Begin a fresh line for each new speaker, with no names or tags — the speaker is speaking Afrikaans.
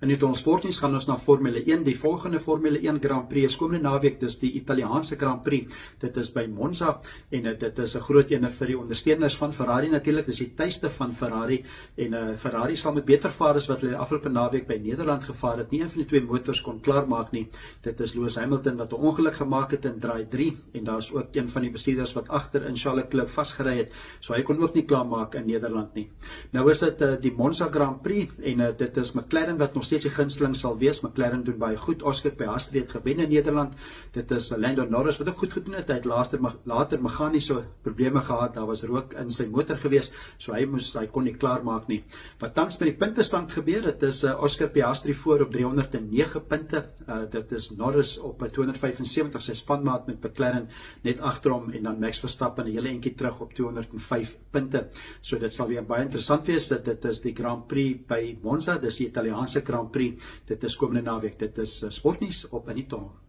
In die Sportnuus gaan ons na Formule 1. Die volgende Formule 1 Grand Prix is komende naweek, dis die Italiaanse Grand Prix. Dit is by Monza en dit is 'n groot ene vir die ondersteuners van Ferrari natuurlik. Dis die tuiste van Ferrari en Ferrari sal met beter vaar as wat hulle die afgelope naweek by Nederland gevaar het. Nie een van die twee motors kon klaarmaak nie. Dit is Lewis Hamilton wat 'n ongeluk gemaak het in draai 3 en daar's ook een van die bestuurders wat agter in Charles Leclerc vasgery het. So hy kon ook nie klaarmaak in Nederland nie. Nou is dit die Monza Grand Prix en dit is McLaren wat nog steeds die gunsteling sal wees. McLaren doen baie goed. Oscar Piastri het gewen in Nederland. Dit is Lando Norris wat ook goed gedoen het. Hy het later meganiese probleme gehad. Daar was rook in sy motor gewees, so hy kon nie klaarmaak nie. Wat tans met die puntestand gebeur, dit is Oscar Piastri voor op 309 punte. Dit is Norris op 275, sy spanmaat met McLaren net agter hom en dan Max Verstappen 'n hele entjie terug op 205 punte. So dit sal weer baie interessant wees. Dit is die Grand Prix by Monza, dis die Italiaanse Grand Prix. Dit is komende naweek. Dit is Sportnuus op Aniton.